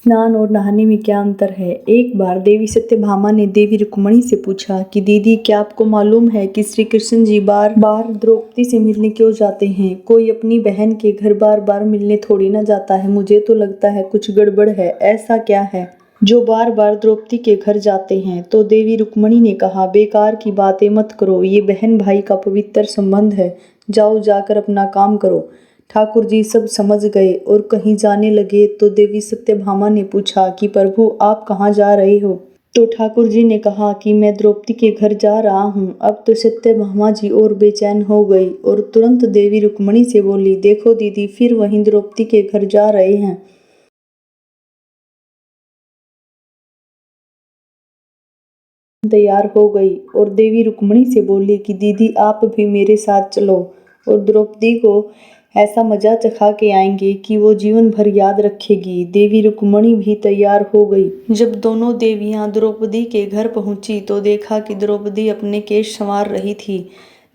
स्नान और नहाने में क्या अंतर है। एक बार देवी सत्यभामा ने देवी रुक्मिणी से पूछा कि दीदी, क्या आपको मालूम है कि श्री कृष्ण जी बार बार द्रौपदी से मिलने क्यों जाते हैं। कोई अपनी बहन के घर बार बार मिलने थोड़ी ना जाता है। मुझे तो लगता है कुछ गड़बड़ है। ऐसा क्या है जो बार बार द्रौपदी के घर जाते हैं। तो देवी रुक्मिणी ने कहा, बेकार की बातें मत करो, ये बहन भाई का पवित्र संबंध है। जाओ, जाकर अपना काम करो। ठाकुर जी सब समझ गए और कहीं जाने लगे तो देवी सत्यभामा ने पूछा कि प्रभु, आप कहाँ जा रहे हो। तो ठाकुर जी ने कहा कि मैं द्रौपदी के घर जा रहा हूँ। अब तो सत्यभामा जी और बेचैन हो गई और तुरंत देवी रुक्मिणी से बोली, देखो दीदी, फिर वहीं द्रौपदी के घर जा रहे हैं। तैयार हो गई और देवी रुक्मिणी से बोली कि दीदी, आप भी मेरे साथ चलो और द्रौपदी को ऐसा मजा चखा के आएंगे कि वो जीवन भर याद रखेगी। देवी रुक्मिणी भी तैयार हो गई। जब दोनों देवियां द्रौपदी के घर पहुंची तो देखा कि द्रौपदी अपने केश संवार रही थी।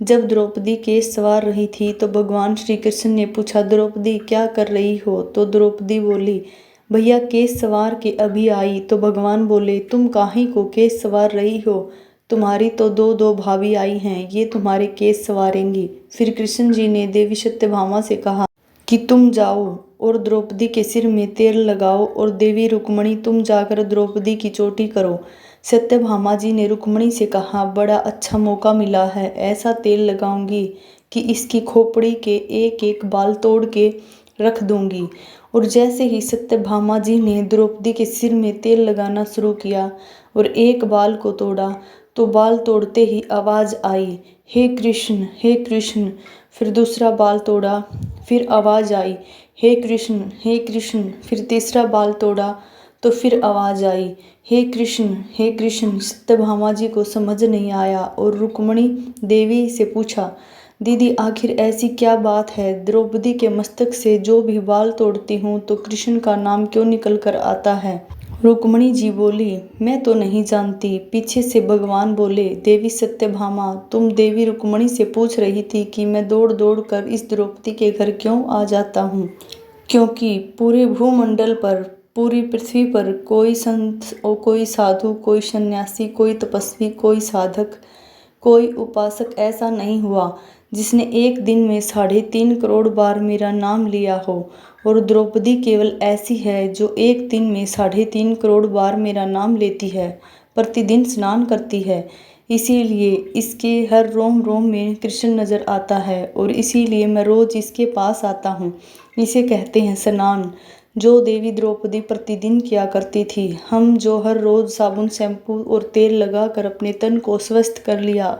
जब द्रौपदी केश संवार रही थी तो भगवान श्री कृष्ण ने पूछा, द्रौपदी क्या कर रही हो। तो द्रौपदी बोली, भैया केस सवार के अभी आई। तो भगवान बोले, तुम काहे को केस सवार रही हो। तुम्हारी तो दो दो भाभी आई हैं, ये तुम्हारे केस सवारेंगी। फिर कृष्ण जी ने देवी सत्यभामा से कहा कि तुम जाओ और द्रौपदी के सिर में तेल लगाओ और देवी रुक्मिणी, तुम जाकर द्रौपदी की चोटी करो। सत्यभामा जी ने रुक्मिणी से कहा, बड़ा अच्छा मौका मिला है, ऐसा तेल लगाऊंगी कि इसकी खोपड़ी के एक एक बाल तोड़ के रख दूंगी। और जैसे ही सत्यभामा जी ने द्रौपदी के सिर में तेल लगाना शुरू किया और एक बाल को तोड़ा तो बाल तोड़ते ही आवाज आई, हे कृष्ण, हे कृष्ण। फिर दूसरा बाल तोड़ा, फिर आवाज आई, हे कृष्ण, हे कृष्ण। फिर तीसरा बाल तोड़ा तो फिर आवाज आई, हे कृष्ण, हे कृष्ण। सत्यभामा जी को समझ नहीं आया और रुक्मिणी देवी से पूछा, दीदी, आखिर ऐसी क्या बात है। द्रौपदी के मस्तक से जो भी बाल तोड़ती हूँ तो कृष्ण का नाम क्यों निकल कर आता है। रुक्मिणी जी बोली, मैं तो नहीं जानती। पीछे से भगवान बोले, देवी सत्यभामा, तुम देवी रुक्मिणी से पूछ रही थी कि मैं दौड़ दौड़ कर इस द्रौपदी के घर क्यों आ जाता हूँ। क्योंकि पूरे भूमंडल पर, पूरी पृथ्वी पर कोई संत और कोई साधु, कोई सन्यासी, कोई तपस्वी, कोई साधक, कोई उपासक ऐसा नहीं हुआ जिसने एक दिन में 3.5 करोड़ बार मेरा नाम लिया हो। और द्रौपदी केवल ऐसी है जो एक दिन में 3.5 करोड़ बार मेरा नाम लेती है, प्रतिदिन स्नान करती है। इसीलिए इसके हर रोम रोम में कृष्ण नजर आता है और इसीलिए मैं रोज इसके पास आता हूँ। इसे कहते हैं स्नान, जो देवी द्रौपदी प्रतिदिन किया करती थी। हम जो हर रोज साबुन, शैम्पू और तेल लगाकर अपने तन को स्वस्थ कर लिया,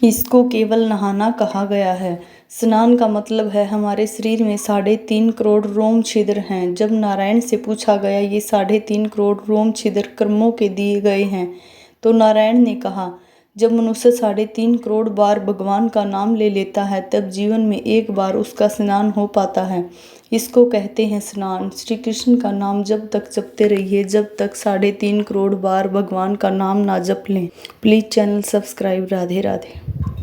इसको केवल नहाना कहा गया है। स्नान का मतलब है हमारे शरीर में 3.5 करोड़ रोम छिद्र हैं। जब नारायण से पूछा गया, ये 3.5 करोड़ रोम छिद्र कर्मों के दिए गए हैं, तो नारायण ने कहा, जब मनुष्य 3.5 करोड़ बार भगवान का नाम ले लेता है तब जीवन में एक बार उसका स्नान हो पाता है। इसको कहते हैं स्नान। श्री कृष्ण का नाम जब तक जपते रहिए जब तक 3.5 करोड़ बार भगवान का नाम ना जप लें। Please channel subscribe. Radhe Radhe.